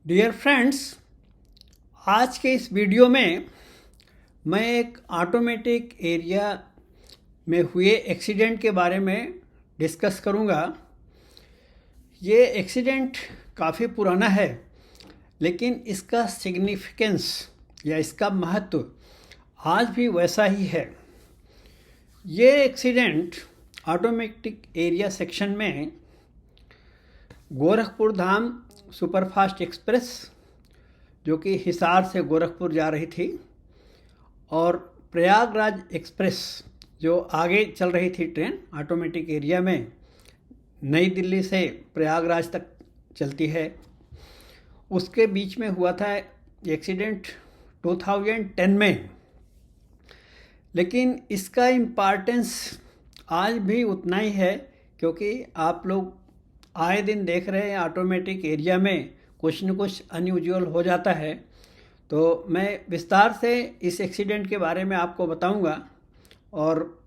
Dear friends, आज के इस वीडियो में मैं एक ऑटोमेटिक एरिया में हुए एक्सीडेंट के बारे में डिस्कस करूंगा। ये एक्सीडेंट काफ़ी पुराना है, लेकिन इसका सिग्निफिकेंस या इसका महत्व आज भी वैसा ही है। ये एक्सीडेंट ऑटोमेटिक एरिया सेक्शन में गोरखपुर धाम सुपरफास्ट एक्सप्रेस, जो कि हिसार से गोरखपुर जा रही थी, और प्रयागराज एक्सप्रेस जो आगे चल रही थी ट्रेन ऑटोमेटिक एरिया में, नई दिल्ली से प्रयागराज तक चलती है, उसके बीच में हुआ था एक्सीडेंट 2010 में। लेकिन इसका इम्पॉर्टेंस आज भी उतना ही है, क्योंकि आप लोग आए दिन देख रहे हैं ऑटोमेटिक एरिया में कुछ न कुछ अनयूजुअल हो जाता है। तो मैं विस्तार से इस एक्सीडेंट के बारे में आपको बताऊंगा, और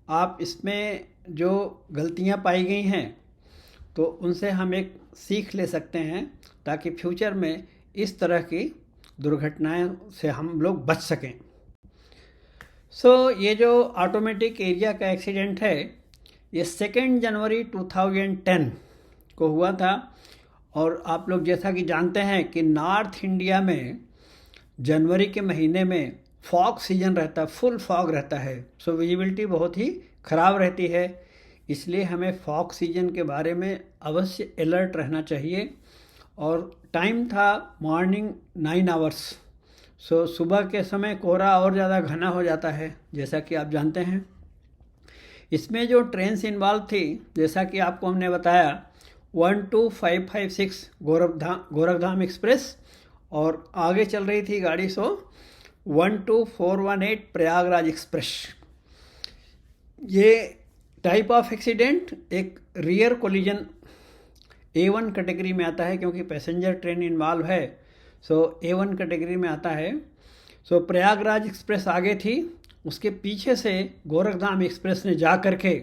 आप इसमें जो गलतियां पाई गई हैं तो उनसे हम एक सीख ले सकते हैं, ताकि फ्यूचर में इस तरह की दुर्घटनाएं से हम लोग बच सकें। ये जो ऑटोमेटिक एरिया का एक्सीडेंट है, ये 2 जनवरी 2010 को हुआ था। और आप लोग जैसा कि जानते हैं कि नॉर्थ इंडिया में जनवरी के महीने में फॉग सीजन रहता है, फुल फॉग रहता है। विजिबिलिटी बहुत ही ख़राब रहती है, इसलिए हमें फॉग सीजन के बारे में अवश्य अलर्ट रहना चाहिए। और टाइम था मॉर्निंग 9 आवर्स। सुबह के समय कोहरा और ज़्यादा घना हो जाता है, जैसा कि आप जानते हैं। इसमें जो ट्रेन्स इन्वॉल्व थी, जैसा कि आपको हमने बताया, 12556 गोरखधाम एक्सप्रेस, और आगे चल रही थी गाड़ी 12418 प्रयागराज एक्सप्रेस। ये टाइप ऑफ एक्सीडेंट एक रियर कोलिजन A1 कैटेगरी में आता है, क्योंकि पैसेंजर ट्रेन इन्वॉल्व है। A1 कैटेगरी में आता है। प्रयागराज एक्सप्रेस आगे थी, उसके पीछे से गोरखधाम एक्सप्रेस ने जा करके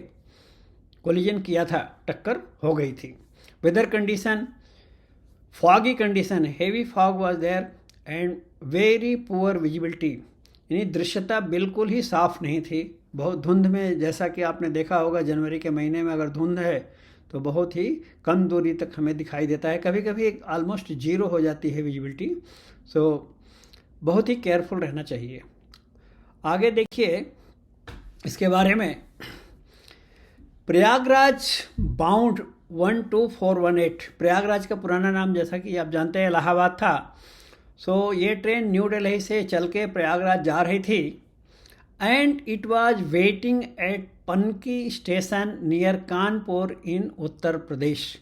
कोलिजन किया था, टक्कर हो गई थी। Weather condition foggy condition, heavy fog was there and very poor visibility, यानी दृश्यता बिल्कुल ही साफ नहीं थी, बहुत धुंध में। जैसा कि आपने देखा होगा, जनवरी के महीने में अगर धुंध है तो बहुत ही कम दूरी तक हमें दिखाई देता है, कभी कभी ऑलमोस्ट 0 हो जाती है विजिबिलिटी। बहुत ही केयरफुल रहना चाहिए। आगे देखिए इसके बारे में। प्रयागराज बाउंड 12418, प्रयागराज का पुराना नाम जैसा कि आप जानते हैं इलाहाबाद था। ये ट्रेन न्यू दिल्ली से चल के प्रयागराज जा रही थी, and it was waiting at Panki station near Kanpur in Uttar Pradesh.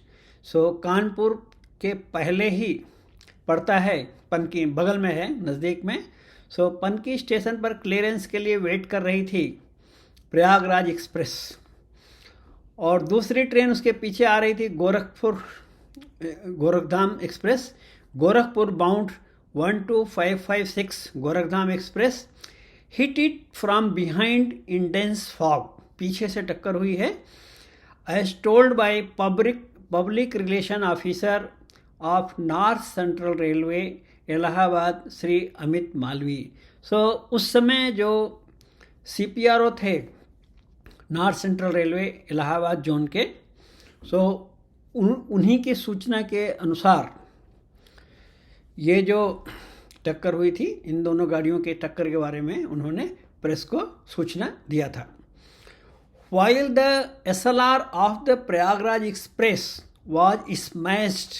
Kanpur के पहले ही पड़ता है, पनकी बगल में है, नज़दीक में। पनकी स्टेशन पर क्लियरेंस के लिए वेट कर रही थी प्रयागराज एक्सप्रेस, और दूसरी ट्रेन उसके पीछे आ रही थी Gorakhdham express, Gorakhpur bound 12556 Gorakhdham express hit it from behind in dense fog, पीछे से टक्कर हुई है, as told by public relation officer of North central Railway Allahabad, Shri Amit Malvi. उस समय जो CPRO थे North central Railway Allahabad zone के, उन्हीं की सूचना के अनुसार ये जो टक्कर हुई थी, इन दोनों गाड़ियों के टक्कर के बारे में उन्होंने प्रेस को सूचना दिया था। While the SLR of the Prayagraj express was smashed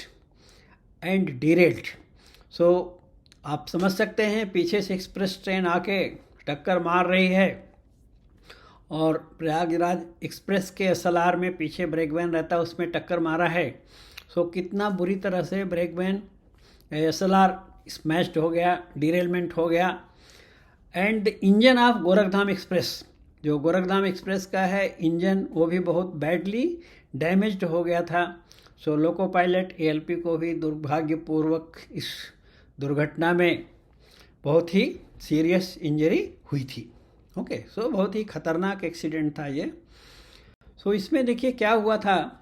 and derailed, आप समझ सकते हैं, पीछे से एक्सप्रेस ट्रेन आके टक्कर मार रही है, और प्रयागराज एक्सप्रेस के SLR में पीछे ब्रेक वैन रहता है, उसमें टक्कर मारा है। कितना बुरी तरह से ब्रेक वैन SLR स्मैश्ड हो गया, डिरेलमेंट हो गया। And engine of Gorakhdham express, जो गोरखधाम एक्सप्रेस का है इंजन, वो भी बहुत बैडली डैमेज्ड हो गया था। लोको पायलट ALP को भी दुर्भाग्यपूर्वक इस दुर्घटना में बहुत ही सीरियस इंजरी हुई थी। बहुत ही खतरनाक एक्सीडेंट था ये। इसमें देखिए क्या हुआ था।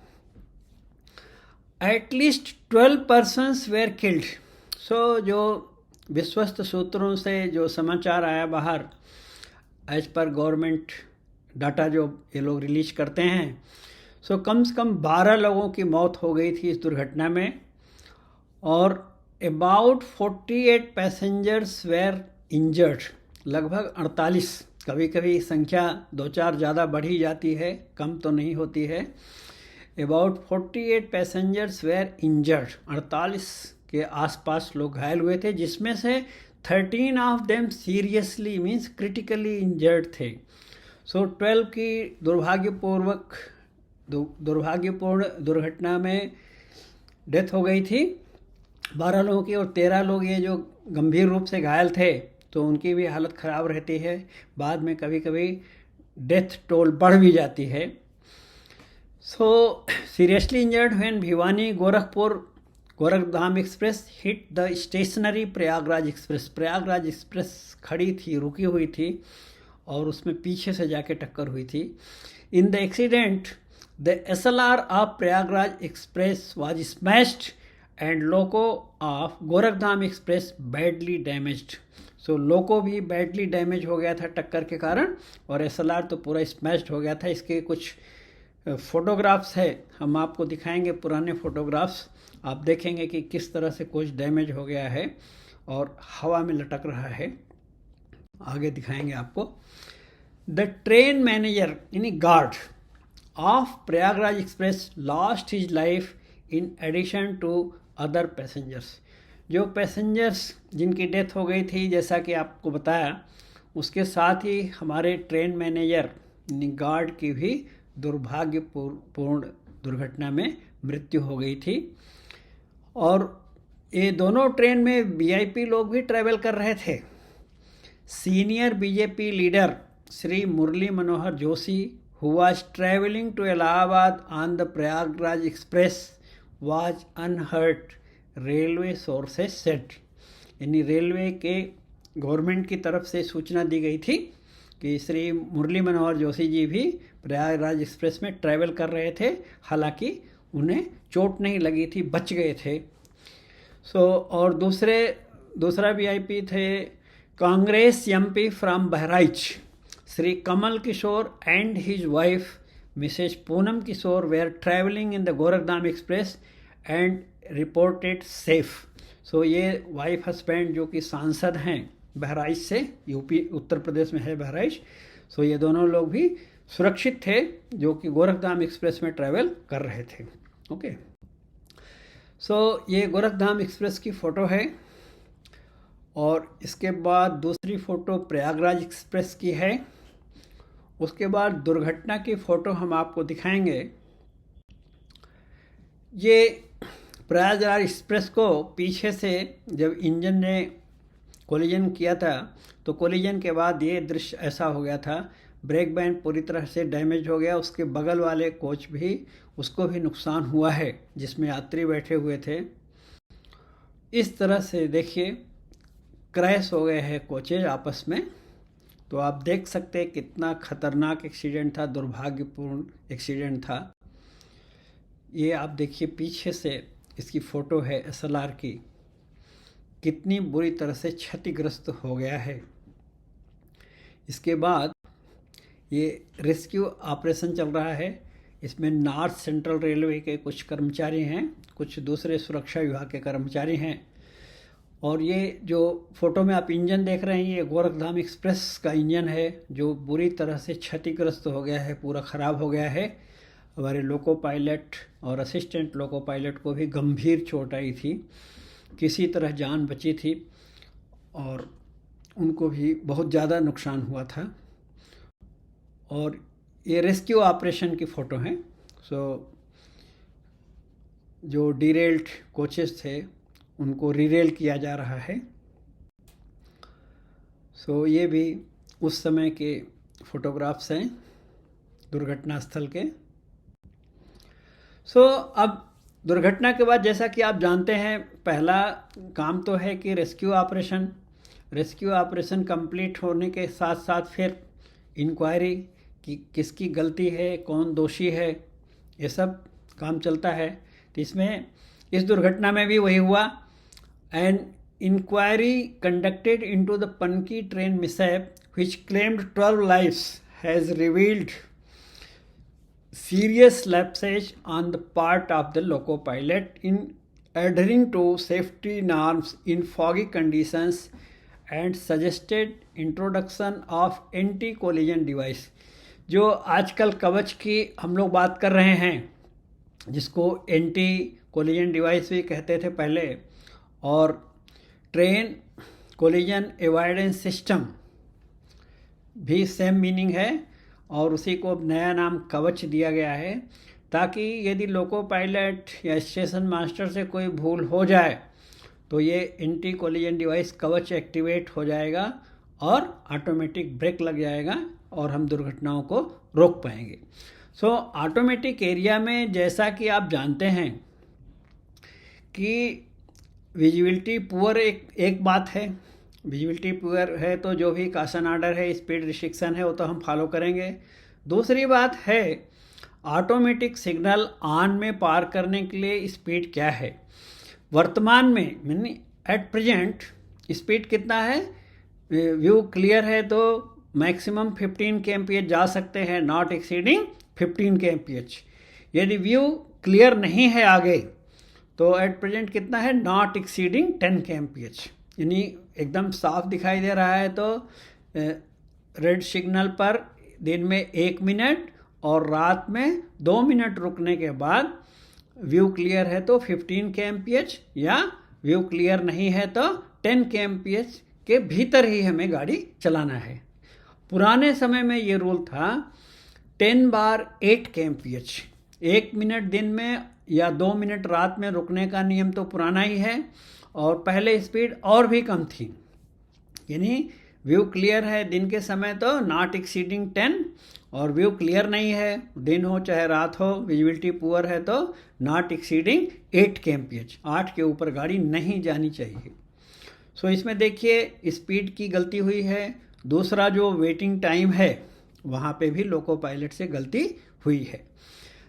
At least 12 persons were killed. So जो विश्वस्त सूत्रों से जो समाचार आया बाहर, एज पर गवर्नमेंट डाटा जो ये लोग रिलीज करते हैं, सो कम से कम 12 लोगों की मौत हो गई थी इस दुर्घटना में, और अबाउट 48 पैसेंजर्स वेयर इंजर्ड। लगभग 48, कभी कभी संख्या 2-4 ज़्यादा बढ़ी जाती है, कम तो नहीं होती है। अबाउट 48 पैसेंजर्स वेयर इंजर्ड, 48 के आसपास लोग घायल हुए थे, जिसमें से 13 of them seriously means critically injured थे। सो 12 की दुर्भाग्यपूर्ण दुर्घटना में डेथ हो गई थी 12 लोगों की, और 13 लोग ये जो गंभीर रूप से घायल थे तो उनकी भी हालत ख़राब रहती है। बाद में कभी कभी डेथ टोल बढ़ भी जाती है। So seriously injured when Bhiwani Gorakhdham express hit the stationary Prayagraj express. Prayagraj express खड़ी थी, रुकी हुई थी, और उसमें पीछे से जाके टक्कर हुई थी। In the accident the SLR of Prayagraj express was smashed and loco of Gorakhdham express badly damaged. So loco भी बैडली डैमेज हो गया था टक्कर के कारण, और SLR तो पूरा स्मैश्ड हो गया था। इसके कुछ फोटोग्राफ्स है, हम आपको दिखाएंगे पुराने फोटोग्राफ्स। आप देखेंगे कि किस तरह से कुछ डैमेज हो गया है और हवा में लटक रहा है। आगे दिखाएंगे आपको। द ट्रेन मैनेजर यानी guard of Prayagraj express lost his life in addition to other passengers. जो पैसेंजर्स जिनकी डेथ हो गई थी, जैसा कि आपको बताया, उसके साथ ही हमारे ट्रेन मैनेजर यानी गार्ड की भी दुर्भाग्यपूर्ण दुर्घटना में मृत्यु हो गई थी। और ये दोनों ट्रेन में वीआईपी लोग भी ट्रैवल कर रहे थे। Senior BJP leader Shri Murli Manohar Joshi, who was travelling to Allahabad on the Prayagraj express, was unhurt, railway sources said. यानी रेलवे के गवर्नमेंट की तरफ से सूचना दी गई थी कि श्री मुरली मनोहर जोशी जी भी प्रयागराज एक्सप्रेस में ट्रैवल कर रहे थे, हालांकि उन्हें चोट नहीं लगी थी, बच गए थे। और दूसरा वीआईपी थे Congress MP from Bahraich, Shri Kamal Kishore and his wife Mrs Poonam Kishore were travelling in the Gorakhdham express and reported safe. ये वाइफ हस्बैंड जो कि सांसद हैं बहराइच से, यूपी उत्तर प्रदेश में है बहराइच। ये दोनों लोग भी सुरक्षित थे जो कि गोरखधाम एक्सप्रेस में ट्रैवल कर रहे थे। ओके, ये गोरखधाम एक्सप्रेस की फ़ोटो है, और इसके बाद दूसरी फ़ोटो प्रयागराज एक्सप्रेस की है। उसके बाद दुर्घटना की फ़ोटो हम आपको दिखाएंगे। ये प्रयागराज एक्सप्रेस को पीछे से जब इंजन ने कोलिजन किया था, तो कोलिजन के बाद ये दृश्य ऐसा हो गया था, ब्रेक बैंड पूरी तरह से डैमेज हो गया। उसके बगल वाले कोच भी, उसको भी नुकसान हुआ है जिसमें यात्री बैठे हुए थे। इस तरह से देखिए क्रैश हो गए हैं कोचेज आपस में। तो आप देख सकते हैं कितना खतरनाक एक्सीडेंट था, दुर्भाग्यपूर्ण एक्सीडेंट था। ये आप देखिए पीछे से इसकी फ़ोटो है SLR की, कितनी बुरी तरह से क्षतिग्रस्त हो गया है। इसके बाद ये रेस्क्यू ऑपरेशन चल रहा है। इसमें नॉर्थ सेंट्रल रेलवे के कुछ कर्मचारी हैं, कुछ दूसरे सुरक्षा विभाग के कर्मचारी हैं। और ये जो फ़ोटो में आप इंजन देख रहे हैं, ये गोरखधाम एक्सप्रेस का इंजन है जो बुरी तरह से क्षतिग्रस्त हो गया है, पूरा ख़राब हो गया है। हमारे लोको पायलट और असिस्टेंट लोको पायलट को भी गंभीर चोट आई थी, किसी तरह जान बची थी, और उनको भी बहुत ज़्यादा नुकसान हुआ था। और ये रेस्क्यू ऑपरेशन की फ़ोटो हैं। जो डिरेल्ड कोचेस थे उनको रीरेल किया जा रहा है। ये भी उस समय के फ़ोटोग्राफ्स हैं दुर्घटना स्थल के। अब दुर्घटना के बाद जैसा कि आप जानते हैं, पहला काम तो है कि रेस्क्यू ऑपरेशन कंप्लीट होने के साथ साथ फिर इंक्वायरी कि किसकी गलती है, कौन दोषी है, ये सब काम चलता है। तो इसमें इस दुर्घटना में भी वही हुआ। An inquiry conducted into the Panki train mishap which claimed 12 lives has revealed serious lapses on the part of the loco pilot in adhering to safety norms in foggy conditions and suggested introduction of anti-collision device। जो आजकल कवच की हम लोग बात कर रहे हैं, जिसको एंटी कोलिजन डिवाइस भी कहते थे पहले, और ट्रेन कोलिजन एवॉइडेंस सिस्टम भी सेम मीनिंग है, और उसी को नया नाम कवच दिया गया है, ताकि यदि लोको पायलट या स्टेशन मास्टर से कोई भूल हो जाए तो ये एंटी कोलिजन डिवाइस कवच एक्टिवेट हो जाएगा और ऑटोमेटिक ब्रेक लग जाएगा और हम दुर्घटनाओं को रोक पाएंगे। सो ऑटोमेटिक एरिया में जैसा कि आप जानते हैं कि विजिबिलिटी पुअर एक बात है। विजिबिलिटी पुअर है तो जो भी काशन आर्डर है, स्पीड रिस्ट्रिक्शन है, वो तो हम फॉलो करेंगे। दूसरी बात है ऑटोमेटिक सिग्नल ऑन में पार करने के लिए स्पीड क्या है। वर्तमान में मीन एट प्रेजेंट स्पीड कितना है, व्यू क्लियर है तो मैक्सिमम 15 kmph जा सकते हैं, नॉट एक्सीडिंग 15 kmph। यदि व्यू क्लियर नहीं है आगे तो एट प्रेजेंट कितना है, नॉट एक्सीडिंग 10 kmph, यानी एकदम साफ दिखाई दे रहा है तो रेड सिग्नल पर दिन में 1 मिनट और रात में 2 मिनट रुकने के बाद व्यू क्लियर है तो 15 kmph, या व्यू क्लियर नहीं है तो 10 kmph के भीतर ही हमें गाड़ी चलाना है। पुराने समय में ये रूल था 10 बार 8 kmph, 1 मिनट दिन में या 2 मिनट रात में रुकने का नियम तो पुराना ही है, और पहले स्पीड और भी कम थी, यानी व्यू क्लियर है दिन के समय तो नॉट एक्सीडिंग 10, और व्यू क्लियर नहीं है दिन हो चाहे रात हो, विजिबिलिटी पुअर है तो नॉट एक्सीडिंग 8 kmph, 8 के ऊपर गाड़ी नहीं जानी चाहिए। सो इसमें देखिए स्पीड की गलती हुई है। दूसरा जो वेटिंग टाइम है वहाँ पे भी लोको पायलट से गलती हुई है।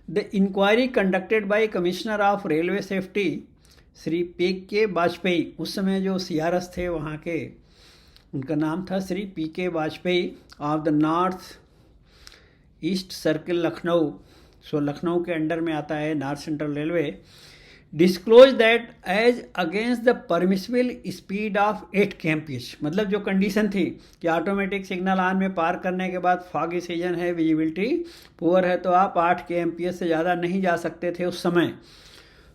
The inquiry conducted by commissioner of railway safety Shri PK Vajpayee, उस समय जो CRS थे वहाँ के, उनका नाम था Shri PK Vajpayee of the north east circle Lucknow. So Lucknow के अंडर में आता है north central railway. Disclose that as against the permissible speed of 8 kmph, मतलब जो कंडीशन थी कि ऑटोमेटिक सिग्नल ऑन में पार करने के बाद फॉगी सीजन है, विजिबिलिटी पुअर है तो आप 8 kmph से ज़्यादा नहीं जा सकते थे उस समय।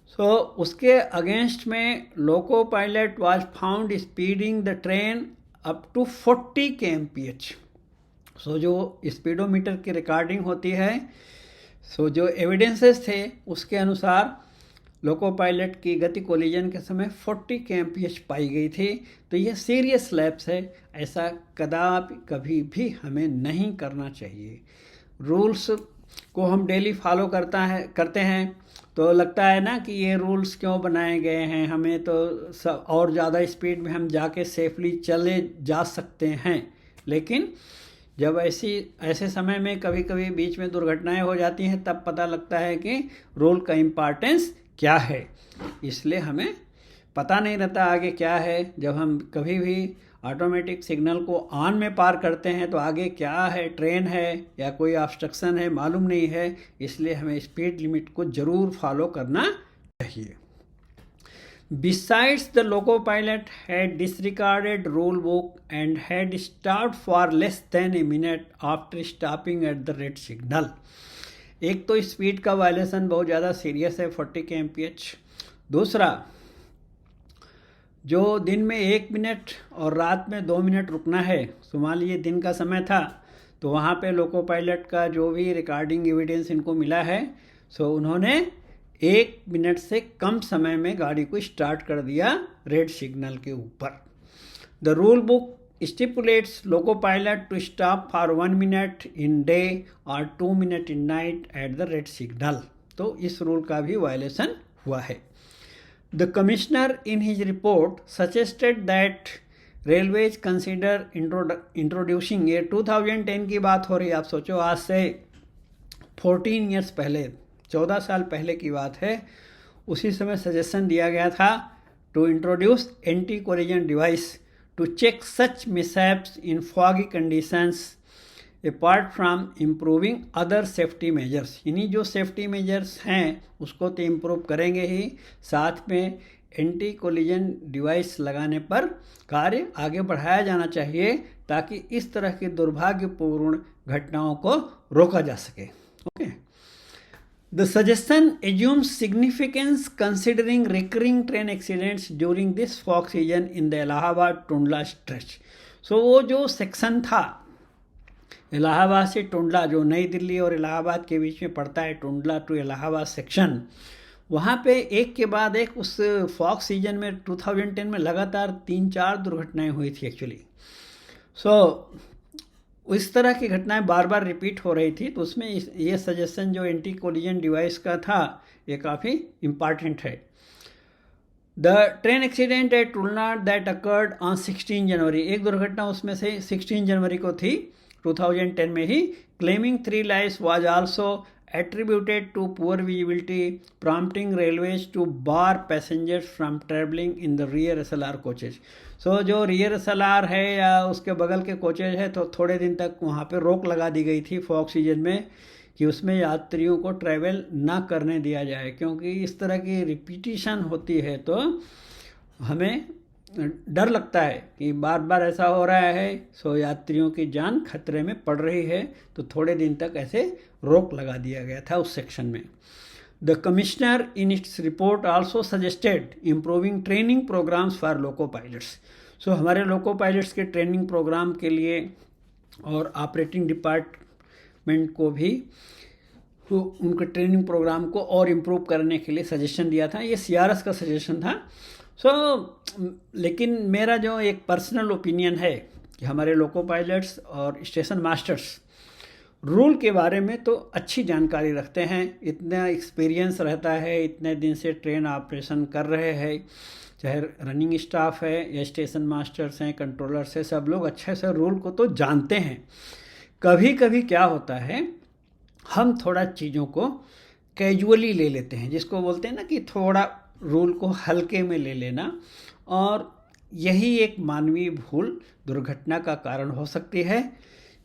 सो उसके अगेंस्ट में loco pilot was found speeding the train up to 40 kmph। So जो स्पीडोमीटर की रिकॉर्डिंग होती है, सो जो एविडेंसेस थे उसके अनुसार लोको पायलट की गति कोलिजन के समय 40 kmph पाई गई थी। तो यह सीरियस लैप्स है, ऐसा कभी भी हमें नहीं करना चाहिए। रूल्स को हम डेली फॉलो करते हैं तो लगता है ना कि ये रूल्स क्यों बनाए गए हैं, हमें तो और ज़्यादा स्पीड में हम जाके सेफली चले जा सकते हैं। लेकिन जब ऐसे समय में कभी कभी बीच में दुर्घटनाएं हो जाती हैं तब पता लगता है कि रूल का इम्पॉर्टेंस क्या है। इसलिए हमें पता नहीं रहता आगे क्या है। जब हम कभी भी ऑटोमेटिक सिग्नल को ऑन में पार करते हैं तो आगे क्या है, ट्रेन है या कोई ऑब्स्ट्रक्शन है, मालूम नहीं है। इसलिए हमें स्पीड लिमिट को ज़रूर फॉलो करना चाहिए। Besides, the loco pilot had disregarded rule book and had stopped for less than a minute after stopping at the red signal। एक तो स्पीड का वायलेशन बहुत ज़्यादा सीरियस है, 40 kmph। दूसरा, जो दिन में 1 मिनट और रात में 2 मिनट रुकना है, तो मान लीजिए दिन का समय था तो वहाँ पे लोको पायलट का जो भी रिकॉर्डिंग एविडेंस इनको मिला है, सो उन्होंने 1 मिनट से कम समय में गाड़ी को स्टार्ट कर दिया रेड सिग्नल के ऊपर। The rule book stipulates loco pilot to stop for 1 minute in day और 2 minute in night at the red signal. तो इस रूल का भी वायलेशन हुआ है। The commissioner in his report suggested that railways consider introducing, ये 2010 की बात हो रही है, आप सोचो आज से 14 ईयर्स पहले, 14 साल पहले की बात है। उसी समय सजेशन दिया गया था to introduce anti collision device to check such mishaps in foggy conditions apart from improving other safety measures. इन्हीं जो सेफ्टी मेजर्स हैं उसको तो इम्प्रूव करेंगे ही, साथ में एंटी कोलिजन डिवाइस लगाने पर कार्य आगे बढ़ाया जाना चाहिए ताकि इस तरह की दुर्भाग्यपूर्ण घटनाओं को रोका जा सके। Okay, the suggestion assumes significance considering recurring train accidents during this fog season in the Allahabad Tundla stretch. So वो जो सेक्शन था इलाहाबाद से टुंडला, जो नई दिल्ली और इलाहाबाद के बीच में पड़ता है, टुंडला टू इलाहाबाद सेक्शन, वहाँ पे एक के बाद एक उस फॉग सीजन में 2010 में लगातार 3-4 दुर्घटनाएं हुई थी एक्चुअली। सो इस तरह की घटनाएं बार बार रिपीट हो रही थी, तो उसमें ये सजेशन जो एंटी कोलिजन डिवाइस का था ये काफ़ी इम्पॉर्टेंट है। द ट्रेन एक्सीडेंट एट टुलना दैट अकर्ड ऑन 16 जनवरी, एक दुर्घटना उसमें से 16 जनवरी को थी 2010 में ही। Claiming 3 lives was also attributed to poor visibility, prompting railways to bar passengers from traveling in the rear SLR coaches. So जो rear SLR है या उसके बगल के कोचेज है तो थोड़े दिन तक वहाँ पे रोक लगा दी गई थी फॉग सीजन में कि उसमें यात्रियों को ट्रैवल ना करने दिया जाए, क्योंकि इस तरह की रिपीटिशन होती है तो हमें डर लगता है कि बार बार ऐसा हो रहा है, सो यात्रियों की जान खतरे में पड़ रही है, तो थोड़े दिन तक ऐसे रोक लगा दिया गया था उस सेक्शन में। The commissioner in its report also suggested improving training programs for loco pilots. So हमारे लोको पायलट्स के ट्रेनिंग प्रोग्राम के लिए और ऑपरेटिंग डिपार्टमेंट को भी तो उनके ट्रेनिंग प्रोग्राम को और इम्प्रूव करने के लिए सजेशन दिया था। ये CRS का सजेशन था। लेकिन मेरा जो एक पर्सनल ओपिनियन है कि हमारे लोको पायलट्स और स्टेशन मास्टर्स रूल के बारे में तो अच्छी जानकारी रखते हैं, इतना एक्सपीरियंस रहता है, इतने दिन से ट्रेन ऑपरेशन कर रहे हैं, चाहे रनिंग स्टाफ है या स्टेशन मास्टर्स हैं, कंट्रोलर्स हैं, सब लोग अच्छे से रूल को तो जानते हैं। कभी कभी क्या होता है, हम थोड़ा चीज़ों को कैजुअली ले लेते हैं, जिसको बोलते हैं ना कि थोड़ा रूल को हल्के में ले लेना, और यही एक मानवीय भूल दुर्घटना का कारण हो सकती है।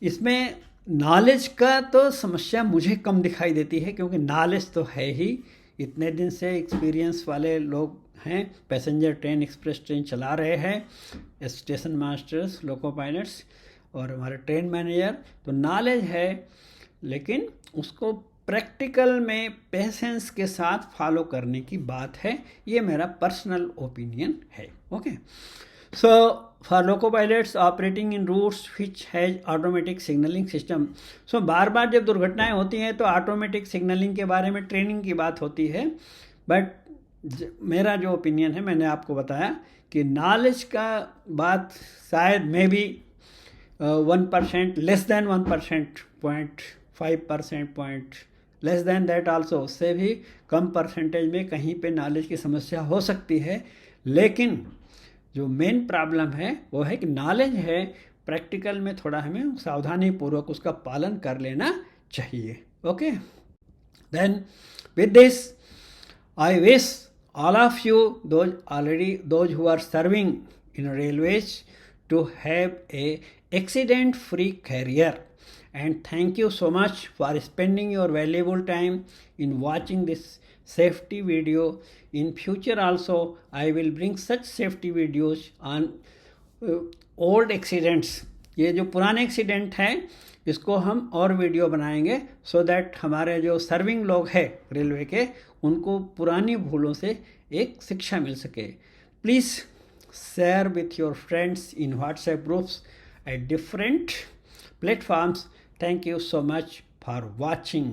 इसमें नॉलेज का तो समस्या मुझे कम दिखाई देती है, क्योंकि नॉलेज तो है ही, इतने दिन से एक्सपीरियंस वाले लोग हैं, पैसेंजर ट्रेन एक्सप्रेस ट्रेन चला रहे हैं, स्टेशन मास्टर्स, लोको पायलट्स और हमारे ट्रेन मैनेजर, तो नॉलेज है, लेकिन उसको प्रैक्टिकल में पेशेंस के साथ फॉलो करने की बात है। ये मेरा पर्सनल ओपिनियन है। Okay, so for loco pilots operating in routes which has automatic signalling system. So बार बार जब दुर्घटनाएं होती हैं तो ऑटोमेटिक सिग्नलिंग के बारे में ट्रेनिंग की बात होती है, बट मेरा जो ओपिनियन है, मैंने आपको बताया कि नॉलेज का बात शायद may be 1%, less than 1%, 0.5%, less than that also, उससे भी कम परसेंटेज में कहीं पे नॉलेज की समस्या हो सकती है। लेकिन जो मेन प्रॉब्लम है वो है कि नॉलेज है, प्रैक्टिकल में थोड़ा हमें सावधानी पूर्वक उसका पालन कर लेना चाहिए। Okay, then with this I wish all of you, those who are serving in railways, to have a accident free career, and thank you so much for spending your valuable time in watching this safety video. In future also I will bring such safety videos on old accidents. ये जो पुराने accident हैं इसको हम और video बनाएंगे, so that हमारे जो सर्विंग लोग हैं रेलवे के, उनको पुरानी भूलों से एक शिक्षा मिल सके। Please share with your friends in WhatsApp groups at different platforms. Thank you so much for watching.